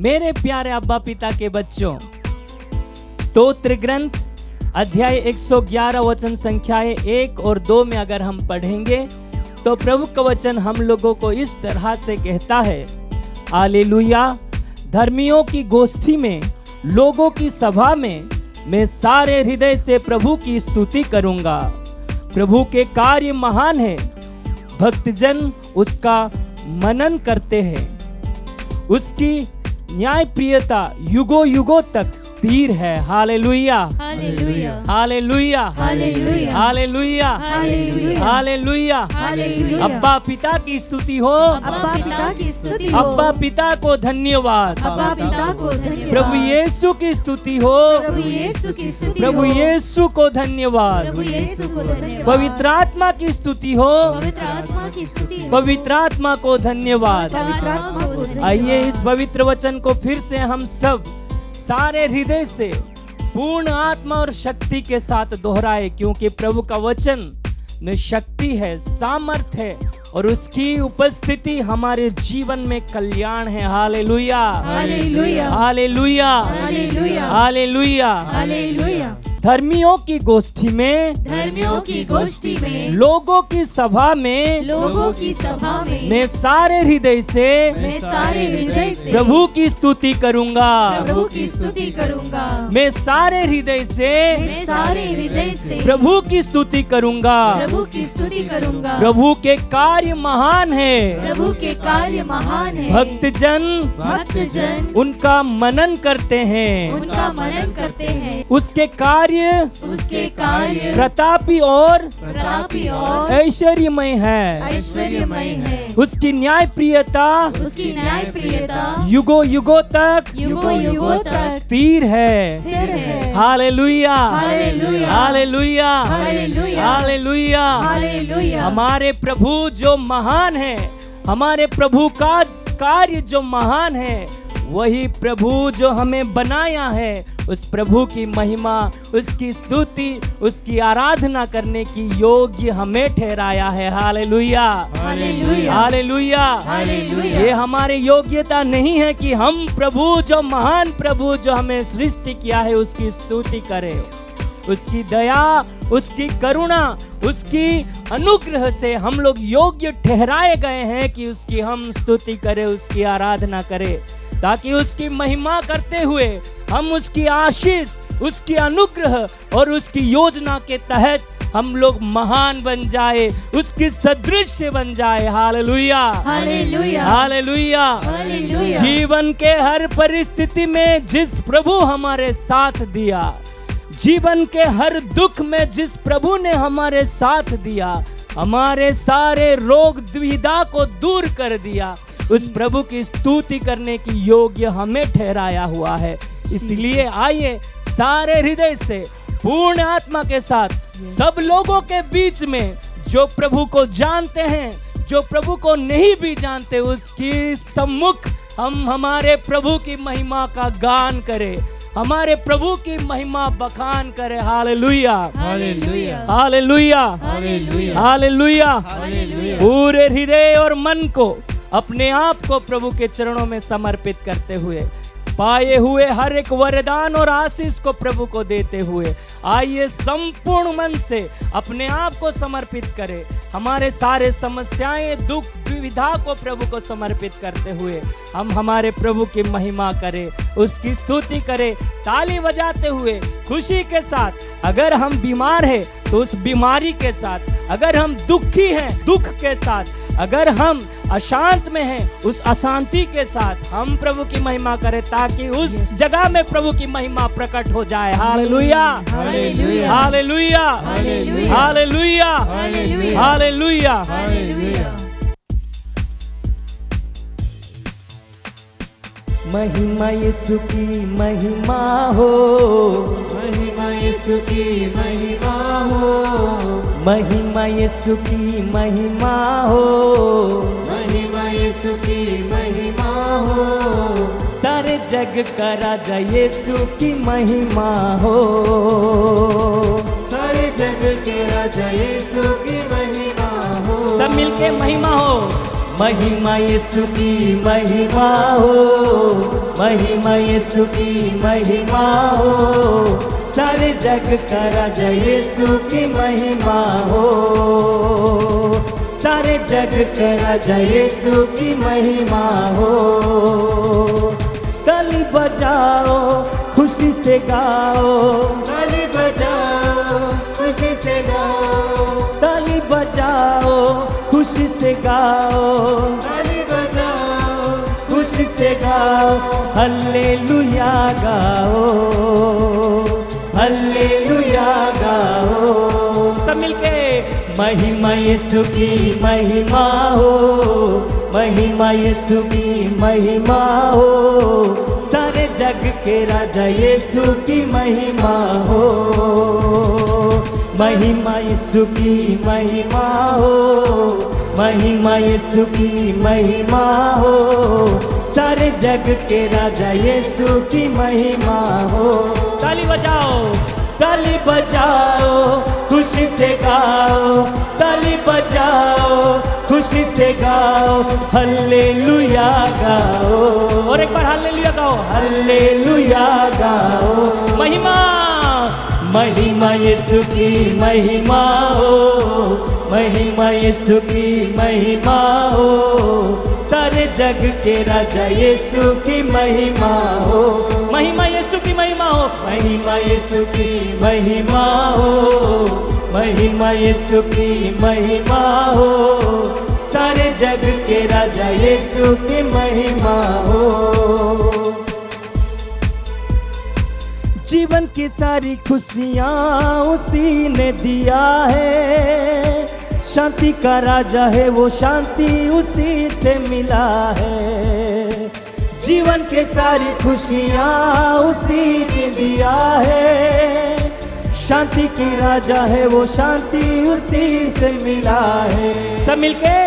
मेरे प्यारे अब्बा पिता के बच्चों, स्तोत्र ग्रंथ अध्याय 111 वचन संख्याएं 1 और 2 में अगर हम पढ़ेंगे तो प्रभु का वचन हम लोगों को इस तरह से कहता है, हालेलुया। धर्मियों की गोष्ठी में, लोगों की सभा में मैं सारे हृदय से प्रभु की स्तुति करूंगा। प्रभु के कार्य महान है, भक्तजन उसका मनन करते हैं। उसकी न्यायप्रियता युगों युगों तक स्थिर है। Hallelujah, hallelujah, hallelujah, hallelujah, hallelujah, hallelujah, hallelujah. Hallelujah. अब्बा पिता की स्तुति हो, अब्बा पिता की स्तुति हो, अब्बा पिता को धन्यवाद। अब्बा पिता को धन्यवाद। प्रभु यीशु की स्तुति हो, प्रभु यीशु की स्तुति प्रभु हो, यीशु को धन्यवाद। प्रभु यीशु को धन्यवाद। पवित्र आत्मा की स्तुति हो, पवित्र आत्मा की स्तुति हो, पवित्र आत्मा को धन्यवाद। पवित्र आत्मा को धन्यवाद। आइए इस पवित्र वचन को फिर से हम सब सारे हृदय से पूर्ण आत्मा और शक्ति के साथ दोहराए, क्योंकि प्रभु का वचन में शक्ति है, सामर्थ है और उसकी उपस्थिति हमारे जीवन में कल्याण है। Hallelujah, hallelujah, hallelujah, hallelujah, hallelujah. Hallelujah. धर्मियों की गोष्ठी में, धर्मियों की गोष्ठी में, लोगों की सभा में लोगों की सभा में मैं सारे हृदय से मैं सारे हृदय से प्रभु की स्तुति करूंगा। प्रभु की स्तुति करूंगा। मैं सारे हृदय से मैं सारे हृदय से प्रभु की स्तुति करूंगा। प्रभु की स्तुति करूंगा। प्रभु के कार्य महान है, प्रभु के कार्य महान है। भक्तजन उनका मनन करते हैं। उनका मनन करते हैं। उसके कार्य प्रतापी और ऐश्वर्यमय है। उसकी न्यायप्रियता युगों युगों तक स्थिर है। Hallelujah, hallelujah, hallelujah. हमारे प्रभु जो महान है, हमारे प्रभु का कार्य जो महान है, वही प्रभु जो हमें बनाया है, उस प्रभु की महिमा, उसकी स्तुति, उसकी आराधना करने की योग्य हमें ठहराया है। Hallelujah, hallelujah, hallelujah, hallelujah. ये हमारी योग्यता नहीं है कि हम प्रभु जो महान प्रभु जो हमें सृष्टि किया है उसकी स्तुति करें। उसकी दया, उसकी करुणा, उसकी अनुग्रह से हम लोग योग्य ठहराए गए हैं कि उसकी हम स्तुति करें, उसकी आराधना करें, ताकि उसकी महिमा करते हुए हम उसकी आशीष, उसकी अनुग्रह और उसकी योजना के तहत हम लोग महान बन जाए, उसकी सदृश बन जाए। Hallelujah, hallelujah, hallelujah. हालेलुया। जीवन के हर परिस्थिति में जिस प्रभु हमारे साथ दिया, जीवन के हर दुख में जिस प्रभु ने हमारे साथ दिया, हमारे सारे रोग दुविधा को दूर कर दिया, उस प्रभु की स्तुति करने की योग्य हमें ठहराया हुआ है। इसलिए आइए सारे हृदय से पूर्ण आत्मा के साथ सब लोगों के बीच में, जो प्रभु को जानते हैं, जो प्रभु को नहीं भी जानते, उसकी सम्मुख हम हमारे प्रभु की महिमा का गान करें, हमारे प्रभु की महिमा बखान करें। Hallelujah, hallelujah, hallelujah, hallelujah, hallelujah. Hallelujah. पूरे हृदय और मन को, अपने आप को प्रभु के चरणों में समर्पित करते हुए, पाए हुए हर एक वरदान और आशीष को प्रभु को देते हुए, आइए संपूर्ण मन से अपने आप को समर्पित करें। हमारे सारे समस्याएं, दुख, दुविधा को प्रभु को समर्पित करते हुए हम हमारे प्रभु की महिमा करें, उसकी स्तुति करें, ताली बजाते हुए खुशी के साथ। अगर हम बीमार हैं तो उस बीमारी के साथ, अगर हम दुखी हैं दुख के साथ, अगर हम अशांत में हैं उस अशांति के साथ हम प्रभु की महिमा करें, ताकि उस जगह में प्रभु की महिमा प्रकट हो जाए। Hallelujah, hallelujah, hallelujah, hallelujah, hallelujah, hallelujah, hallelujah. Hallelujah. महिमा यीशु की महिमा हो, महिमा यीशु की महिमा हो, महिमा यीशु की महिमा हो, महिमा यीशु की महिमा हो, सारे जग का राजा यीशु की महिमा हो, सारे जग के राजा यीशु की महिमा हो। सब मिलके महिमा हो। महिमा यीशु की महिमा हो, महिमा यीशु की महिमा हो, सारे जग का राजा यीशु की महिमा हो, सारे जग का राजा यीशु की महिमा हो। ताली बजाओ खुशी से गाओ, ताली बजाओ खुशी से गाओ, ताली बजाओ खुशी से गाओ, ताली बजाओ खुशी से गाओ, हल्लेलुया गाओ, हल्लेलुया गाओ। सब मिलके महिमा यीशु की महिमा हो, महिमा यीशु की महिमा हो, सारे जग के राजा यीशु की महिमा हो, महिमा यीशु की महिमा हो, महिमा यीशु की महिमा हो, सारे जग के राजा यीशु की महिमा हो। ताली बजाओ, ताली बजाओ खुशी से गाओ, ताली बजाओ खुशी से गाओ, हल्लेलुया गाओ। और एक बार हल्लेलुया गाओ, हल्लेलुया गाओ। महिमा, महिमा यीशु की महिमा हो, महिमा यीशु की महिमा हो, सारे जग के राजा यीशु की महिमा हो, महिमा यीशु की महिमा हो, महिमा यीशु की महिमा हो, महिमा यीशु की महिमा हो, सारे जग के राजा यीशु की महिमा हो। जीवन की सारी खुशियाँ उसी ने दिया है, शांति का राजा है वो, शांति उसी से मिला है। जीवन के सारी खुशियाँ उसी ने दिया है, शांति की राजा है वो, शांति उसी से मिला है। सब मिलके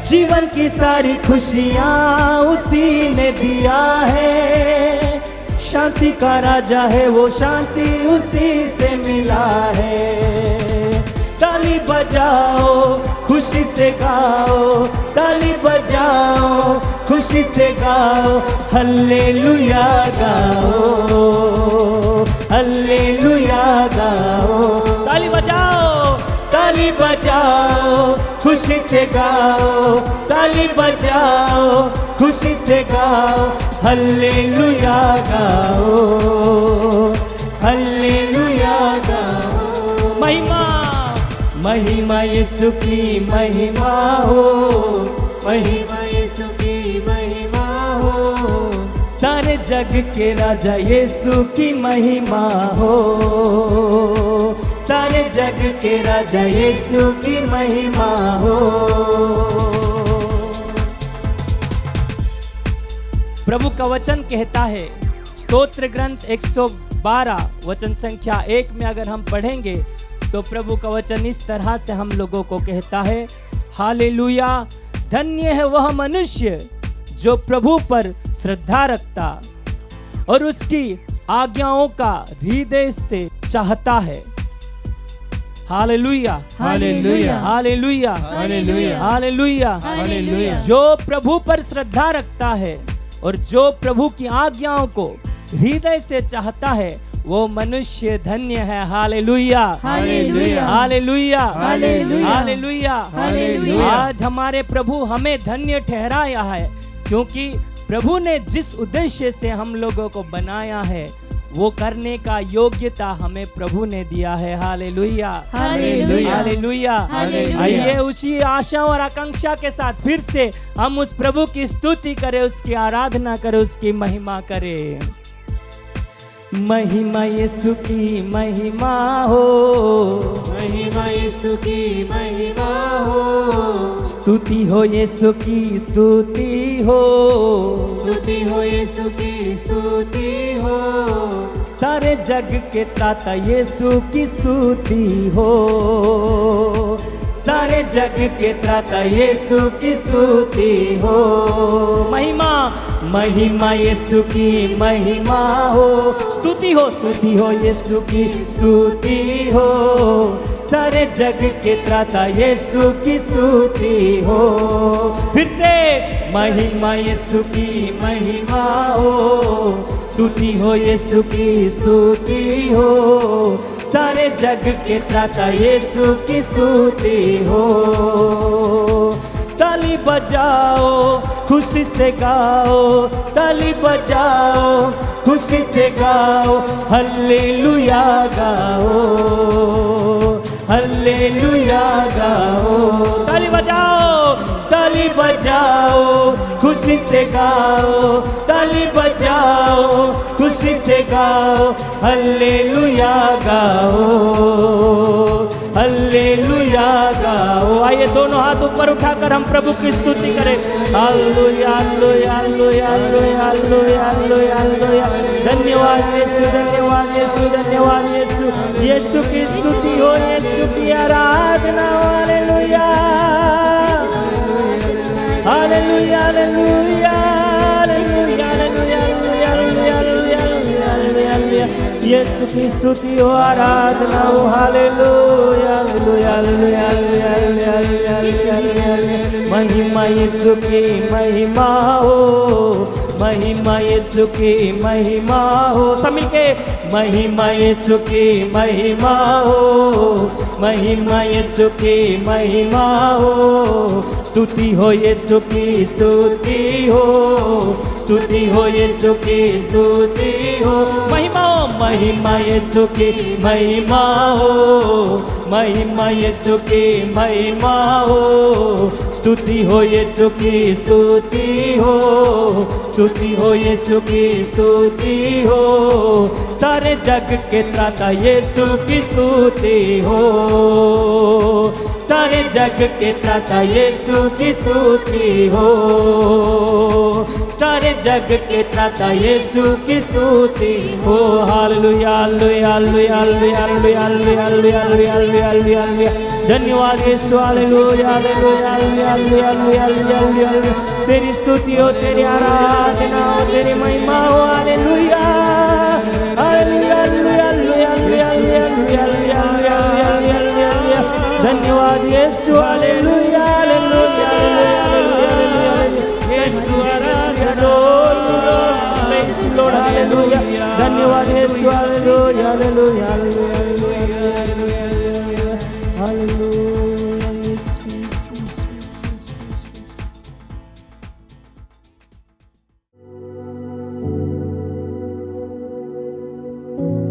जीवन की सारी खुशियाँ उसी ने दिया है, शांति का राजा है वो, शांति उसी से मिला है। ताली बजाओ खुशी से गाओ, ताली बजाओ खुशी से गाओ, हल्लेलुया गाओ, हल्लेलुया गाओ। ताली बजाओ, ताली बजाओ खुशी से गाओ, ताली बजाओ खुशी से गाओ, हल्लेलुया गाओ, हल्लेलुया गाओ। महिमा, महिमा यीशु की महिमा हो, महिमा यीशु की महिमा हो, सारे जग के राजा यीशु की महिमा हो, सारे जग के राजा यीशु की महिमा हो। प्रभु का वचन कहता है, स्तोत्र ग्रंथ 112 वचन संख्या 1 में अगर हम पढ़ेंगे तो प्रभु का वचन इस तरह से हम लोगों को कहता है, हालेलुया, धन्य है वह मनुष्य जो प्रभु पर श्रद्धा रखता और उसकी आज्ञाओं का हृदय से चाहता है। Hallelujah, hallelujah, hallelujah, hallelujah, hallelujah, hallelujah. जो प्रभु पर श्रद्धा रखता है और जो प्रभु की आज्ञाओं को हृदय से चाहता है वो मनुष्य धन्य है। Hallelujah, hallelujah, hallelujah, hallelujah, hallelujah. Hallelujah. आज हमारे प्रभु हमें धन्य ठहराया है, क्योंकि प्रभु ने जिस उद्देश्य से हम लोगों को बनाया है वो करने का योग्यता हमें प्रभु ने दिया है। Hallelujah, hallelujah, hallelujah. हालेलुया। आइए उसी आशा और आकांक्षा के साथ फिर से हम उस प्रभु की स्तुति करें, उसकी आराधना करें, उसकी महिमा करें। महिमा यीशु की महिमा हो, महिमा यीशु की महिमा हो, स्तुति हो यीशु की स्तुति हो, स्तुति हो यीशु की स्तुति हो, सारे जग के त्राता यीशु की स्तुति हो, सारे जग के त्राता यीशु की स्तुति हो। महिमा, महिमा यीशु की महिमा हो, स्तुति हो यीशु की स्तुति हो, सारे जग के त्राता यीशु की स्तुति हो। फिर से महिमा यीशु की महिमा हो, स्तुति हो यीशु की स्तुति हो, सारे जग के त्राता यीशु की स्तुति हो। ताली बजाओ खुशी से गाओ, ताली बजाओ खुशी से गाओ, हल्लेलुया गाओ, हल्लेलुया गाओ। ताली बजाओ, ताली बजाओ खुशी से गाओ, ताली बजाओ खुशी से गाओ, हल्लेलुया गाओ, हल्लेलुया गाओ। आइए दोनों हाथ ऊपर उठाकर हम प्रभु की स्तुति करें। Hallelujah hallelujah hallelujah hallelujah hallelujah hallelujah. धन्यवाद यीशु, धन्यवाद यीशु, धन्यवाद यीशु। यीशु की स्तुति हो, यीशु की आराधना हो। Hallelujah hallelujah hallelujah hallelujah hallelujah hallelujah hallelujah. Yeshu की स्तुति हो, आराधना हो। Hallelujah hallelujah hallelujah hallelujah hallelujah. महिमा यीशु की महिमा हो, महिमा यीशु की महिमा हो। सब मिलके महिमा यीशु की महिमा हो, महिमा यीशु की महिमा हो, स्तुति हो यीशु की स्तुति हो, स्तुति हो यीशु की स्तुति हो। महिमा हो, महिमा यीशु की महिमा हो, महिमा यीशु की महिमा हो, स्तुति हो यीशु की स्तुति हो, स्तुति हो यीशु की स्तुति हो, सारे जग के त्राता यीशु की स्तुति हो, सारे जग के त्राता यीशु की स्तुति हो, सारे जग के त्राता यीशु की स्तुति हो। Hallelujah hallelujah hallelujah hallelujah hallelujah hallelujah hallelujah. धन्यवाद Yeshu, hallelujah hallelujah hallelujah hallelujah hallelujah. तेरी स्तुति हो, तेरी आराधना हो, तेरी महिमा हो। Hallelujah hallelujah hallelujah hallelujah hallelujah. धन्यवाद Yeshu, hallelujah hallelujah hallelujah. Yeshu आराधना लॉर्ड, हालेलुया। धन्यवाद Yeshu, hallelujah hallelujah hallelujah hallelujah. Thank you.